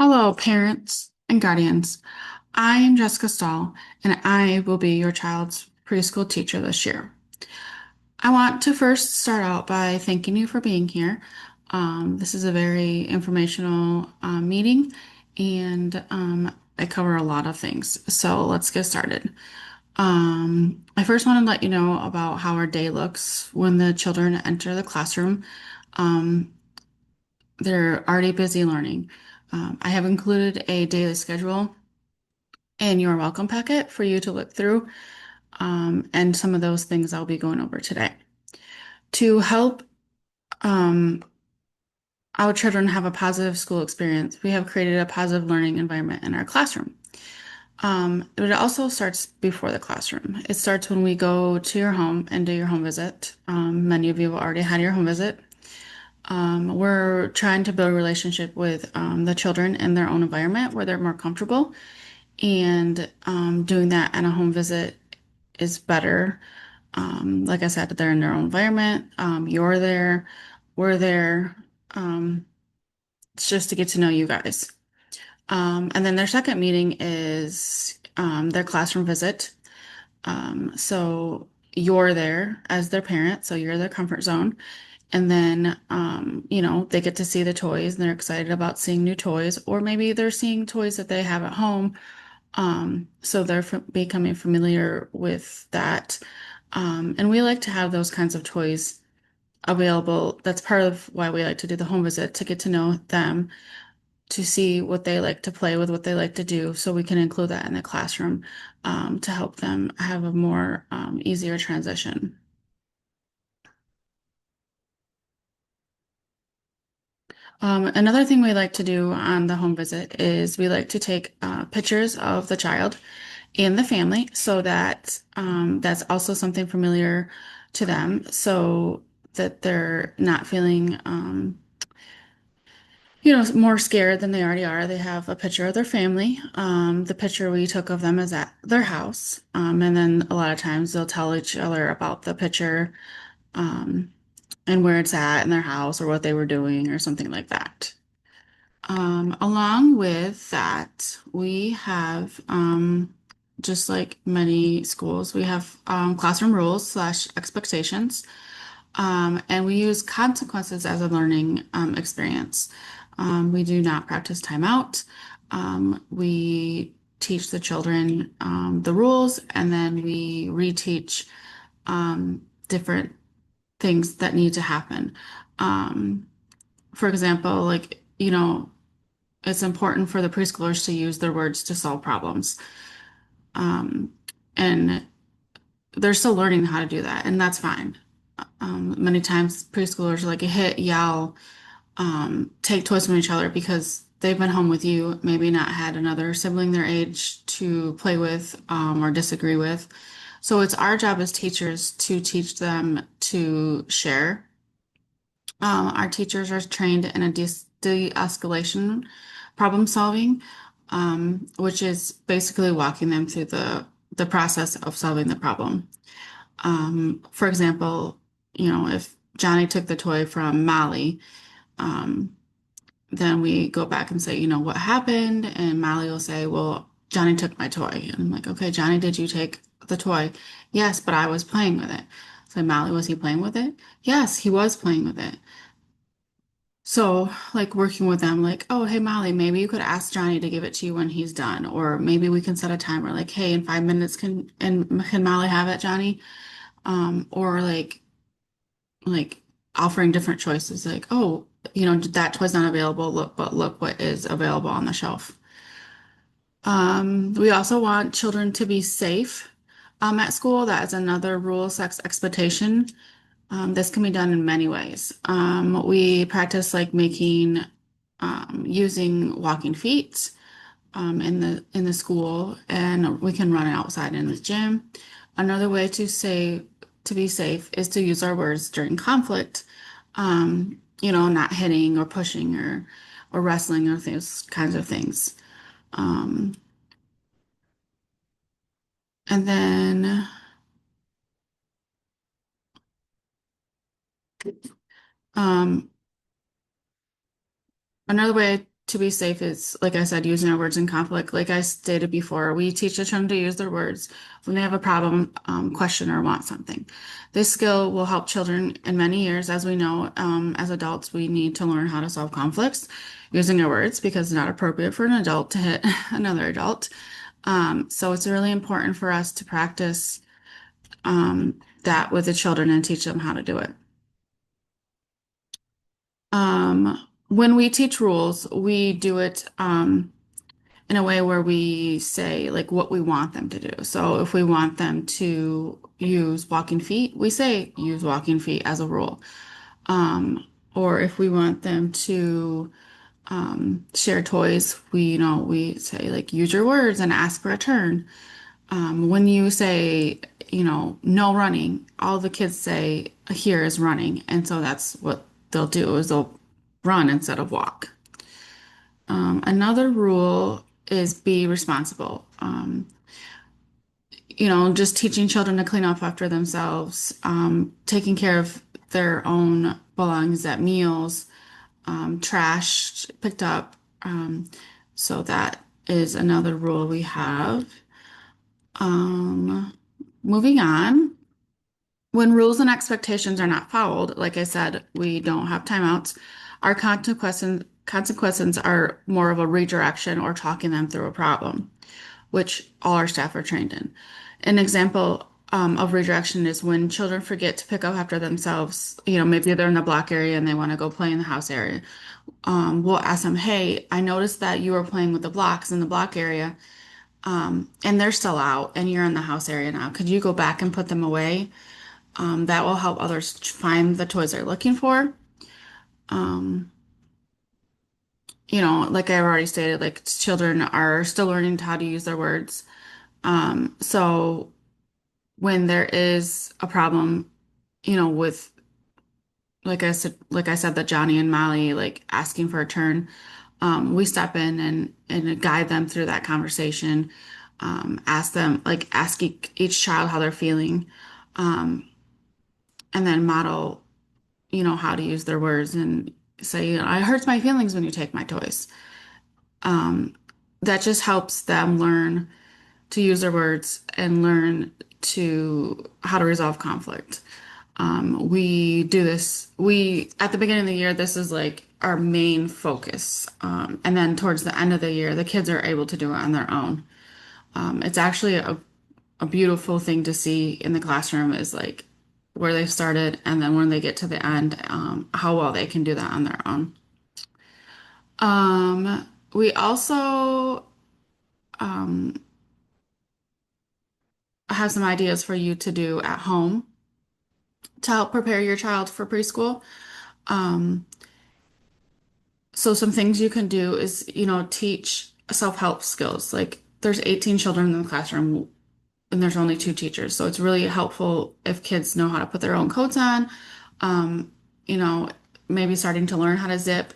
Hello, parents and guardians. I am Jessica Stahl, and I will be your child's preschool teacher this year. I want to first start out by thanking you for being here. This is a very informational meeting, and I cover a lot of things. So let's get started. I first want to let you know about how our day looks when the children enter the classroom. Um, they're already busy learning. I have included a daily schedule in your welcome packet for you to look through, and some of those things I'll be going over today. To help um, our children have a positive school experience, we have created a positive learning environment in our classroom. But it also starts before the classroom. It starts when we go to your home and do your home visit. Many of you have already had your home visit. We're trying to build a relationship with the children in their own environment where they're more comfortable. And doing that at a home visit is better. Like I said, they're in their own environment. You're there, we're there. Um, it's just to get to know you guys. And then their second meeting is their classroom visit. So you're there as their parent, so you're their comfort zone. And then, they get to see the toys and they're excited about seeing new toys, or maybe they're seeing toys that they have at home. So they're becoming familiar with that. And we like to have those kinds of toys available. That's part of why we like to do the home visit, to get to know them, to see what they like to play with, what they like to do, so we can include that in the classroom, to help them have a more easier transition. Another thing we like to do on the home visit is we like to take pictures of the child and the family, so that that's also something familiar to them, so that they're not feeling more scared than they already are. They have a picture of their family. The picture we took of them is at their house. And then a lot of times they'll tell each other about the picture, um, and where it's at in their house or what they were doing or something like that. Along with that, we have, just like many schools, we have classroom rules slash expectations, and we use consequences as a learning experience. We do not practice timeout. We teach the children the rules, and then we reteach different things that need to happen. Um, for example, it's important for the preschoolers to use their words to solve problems. Um, and they're still learning how to do that, and that's fine. Many times preschoolers like hit, yell, take toys from each other because they've been home with you, maybe not had another sibling their age to play with, or disagree with. So it's our job as teachers to teach them to share. Our teachers are trained in a de-escalation problem solving, which is basically walking them through the process of solving the problem. For example, if Johnny took the toy from Molly, um, then we go back and say, what happened? And Molly will say, well, Johnny took my toy. And I'm like, okay, Johnny, did you take the toy? Yes, but I was playing with it. So Molly, was he playing with it? Yes, he was playing with it. So, like working with them, like, oh, hey, Molly, maybe you could ask Johnny to give it to you when he's done, or maybe we can set a timer, like, hey, in 5 minutes, can Molly have it, Johnny? Or like offering different choices, like, oh, that toy's not available. Look, but look what is available on the shelf. We also want children to be safe at school. That is another rule, sex expectation. This can be done in many ways. We practice like using walking feet in the school, and we can run it outside in the gym. Another way to be safe is to use our words during conflict. Not hitting or pushing or wrestling or those kinds of things. Um, and then um, Another way to be safe is, like I said, using our words in conflict. Like I stated before, we teach the children to use their words when they have a problem, question, or want something. This skill will help children in many years. As we know, as adults, we need to learn how to solve conflicts using our words because it's not appropriate for an adult to hit another adult. So it's really important for us to practice that with the children and teach them how to do it. When we teach rules, we do it in a way where we say like what we want them to do. So if we want them to use walking feet, we say use walking feet as a rule. Or if we want them to share toys, we say like use your words and ask for a turn. When you say, no running, all the kids say here is running. And so that's what they'll do is they'll run instead of walk. Another rule is be responsible. Just teaching children to clean up after themselves, taking care of their own belongings at meals, trash picked up. So that is another rule we have. Um, Moving on. When rules and expectations are not followed, like I said, we don't have timeouts. Our consequences are more of a redirection or talking them through a problem, which all our staff are trained in. An example of redirection is when children forget to pick up after themselves. Maybe they're in the block area and they want to go play in the house area. We'll ask them, "Hey, I noticed that you were playing with the blocks in the block area, and they're still out, and you're in the house area now. Could you go back and put them away?" That will help others find the toys they're looking for. Um, like I already stated, like children are still learning how to use their words. So when there is a problem, with like I said, that Johnny and Molly like asking for a turn, we step in and guide them through that conversation. Ask each child how they're feeling, um, and then model how to use their words and say, "It hurts my feelings when you take my toys." Um, that just helps them learn to use their words and learn to how to resolve conflict. We do this, at the beginning of the year, this is like our main focus. And then towards the end of the year, the kids are able to do it on their own. It's actually a beautiful thing to see in the classroom is like where they started and then when they get to the end, how well they can do that on their own. We also um, have some ideas for you to do at home to help prepare your child for preschool. Um, so some things you can do is, teach self-help skills. Like there's 18 children in the classroom and there's only two teachers. So it's really helpful if kids know how to put their own coats on, um, you know, maybe starting to learn how to zip.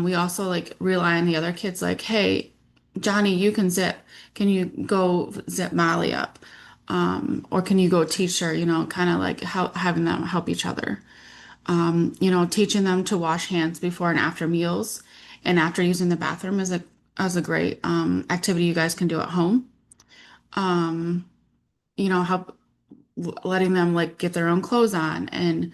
We also like rely on the other kids like, hey, Johnny, you can zip. Can you go zip Molly up? Or can you go teach her, kind of like how having them help each other. Teaching them to wash hands before and after meals and after using the bathroom is a great activity you guys can do at home. Um, help letting them like get their own clothes on and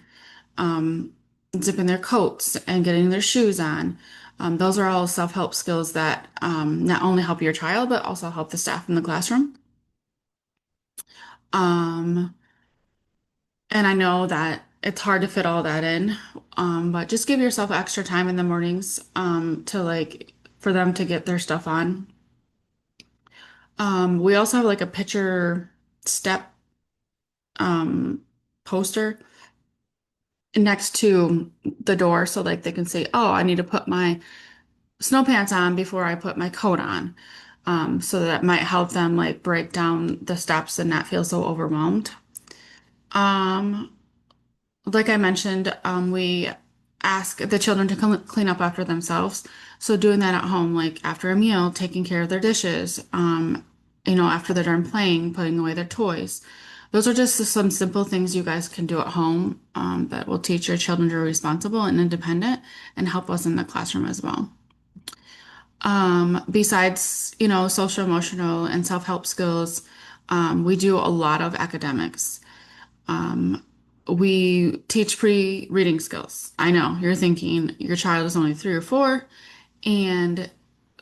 um, zipping their coats and getting their shoes on. Those are all self-help skills that not only help your child, but also help the staff in the classroom. Um, and I know that it's hard to fit all that in, but just give yourself extra time in the mornings to like for them to get their stuff on. We also have like a picture step um, poster next to the door so like they can say, oh, I need to put my snow pants on before I put my coat on. So that might help them like break down the steps and not feel so overwhelmed. Um, like I mentioned, we ask the children to clean up after themselves. So doing that at home, like after a meal, taking care of their dishes, after they're done playing, putting away their toys. Those are just some simple things you guys can do at home, that will teach your children to be responsible and independent and help us in the classroom as well. Besides, social emotional and self-help skills, we do a lot of academics. Um, we teach pre-reading skills. I know you're thinking your child is only 3 or 4 and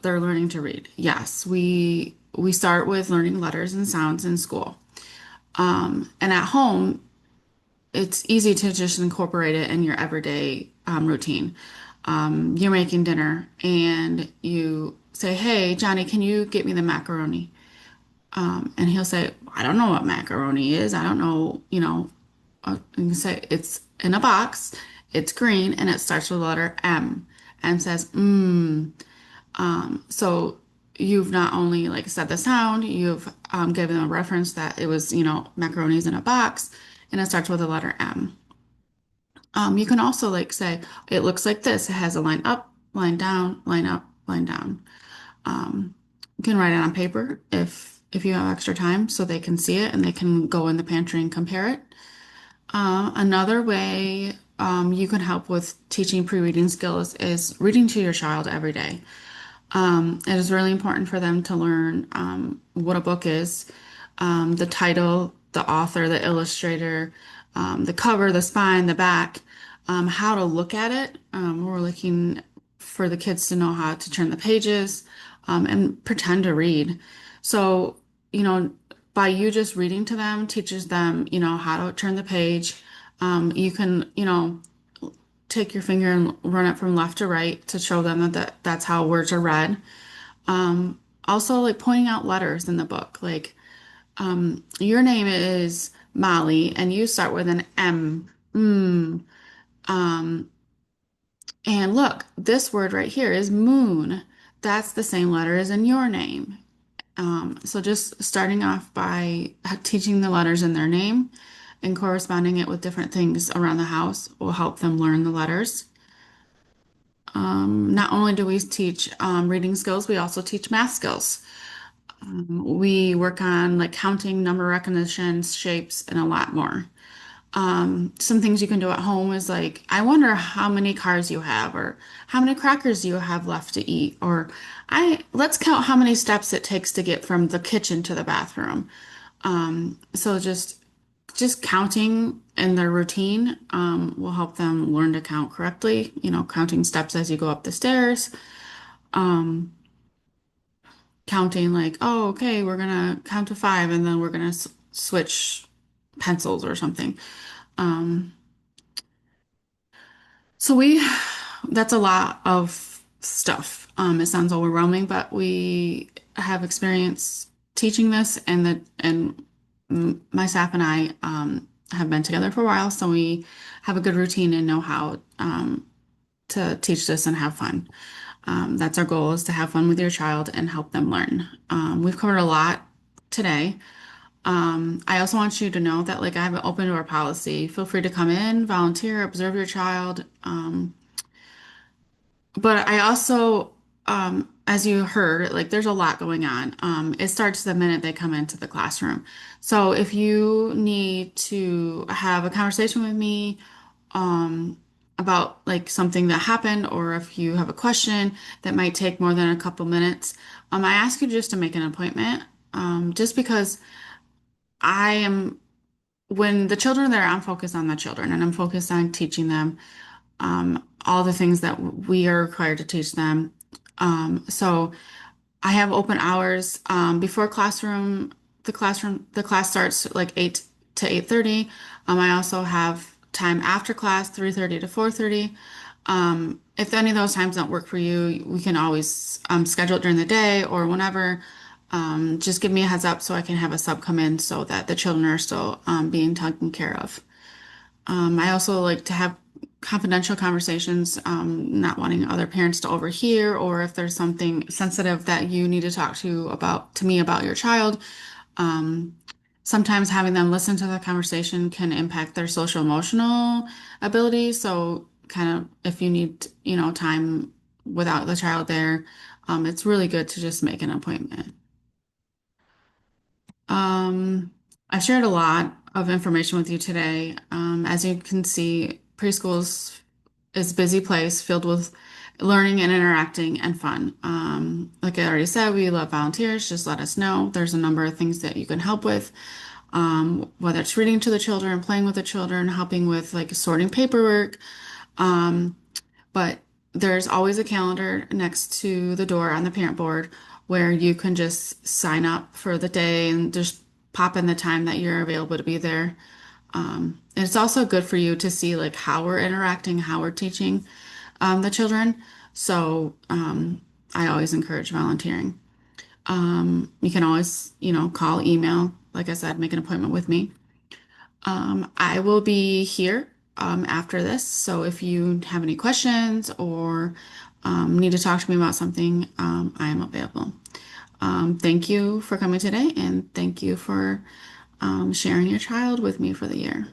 they're learning to read. Yes, we start with learning letters and sounds in school. And at home, it's easy to just incorporate it in your everyday routine. You're making dinner and you say, "Hey, Johnny, can you get me the macaroni?" And he'll say, "I don't know what macaroni is. I don't know, and you say, "It's in a box, it's green, and it starts with the letter M." And says, "Mmm." So you've not only like said the sound, you've given them a reference that it was, macaroni's in a box, and it starts with the letter M. You can also like say, "It looks like this. It has a line up, line down, line up, line down." You can write it on paper if you have extra time so they can see it and they can go in the pantry and compare it. Another way you can help with teaching pre-reading skills is reading to your child every day. It is really important for them to learn what a book is, the title, the author, the illustrator, the cover, the spine, the back, how to look at it. We're looking for the kids to know how to turn the pages, and pretend to read. So, you know, by you just reading to them teaches them, how to turn the page. You can, take your finger and run it from left to right to show them that's how words are read. Also, like pointing out letters in the book, like your name is Molly and you start with an M. Mm. Um, and look, this word right here is moon. That's the same letter as in your name. So just starting off by teaching the letters in their name and corresponding it with different things around the house will help them learn the letters. Not only do we teach reading skills, we also teach math skills. We work on like counting, number recognition, shapes, and a lot more. Some things you can do at home is like, I wonder how many cars you have, or how many crackers you have left to eat, or let's count how many steps it takes to get from the kitchen to the bathroom. So just counting in their routine will help them learn to count correctly. Counting steps as you go up the stairs. Um, Counting like, oh, okay, we're gonna count to 5 and then we're gonna switch pencils or something. Um, so that's a lot of stuff. It sounds overwhelming, but we have experience teaching this, and my staff and I have been together for a while, so we have a good routine and know how to teach this and have fun. That's our goal, is to have fun with your child and help them learn. We've covered a lot today. I also want you to know that like I have an open door policy. Feel free to come in, volunteer, observe your child. But I also, as you heard, like there's a lot going on. It starts the minute they come into the classroom. So if you need to have a conversation with me, um, about like something that happened, or if you have a question that might take more than a couple minutes, I ask you just to make an appointment. Just because I am, when the children are there, I'm focused on the children and I'm focused on teaching them all the things that we are required to teach them. So I have open hours before the class starts like 8 to 8:30. I also have time after class, 3:30 to 4:30. If any of those times don't work for you, we can always schedule it during the day or whenever. Just give me a heads up so I can have a sub come in so that the children are still being taken care of. I also like to have confidential conversations, not wanting other parents to overhear, or if there's something sensitive that you need to talk to me about your child. Um, Sometimes having them listen to the conversation can impact their social emotional abilities. So kind of if you need, time without the child there, it's really good to just make an appointment. Um, I've shared a lot of information with you today. As you can see, preschools is a busy place filled with learning and interacting and fun. Like I already said, we love volunteers. Just let us know. There's a number of things that you can help with, whether it's reading to the children, playing with the children, helping with like sorting paperwork. Um, but there's always a calendar next to the door on the parent board where you can just sign up for the day and just pop in the time that you're available to be there. And it's also good for you to see like how we're interacting, how we're teaching the children. So I always encourage volunteering. You can always, call, email, like I said, make an appointment with me. I will be here after this. So if you have any questions or need to talk to me about something, I am available. Thank you for coming today and thank you for sharing your child with me for the year.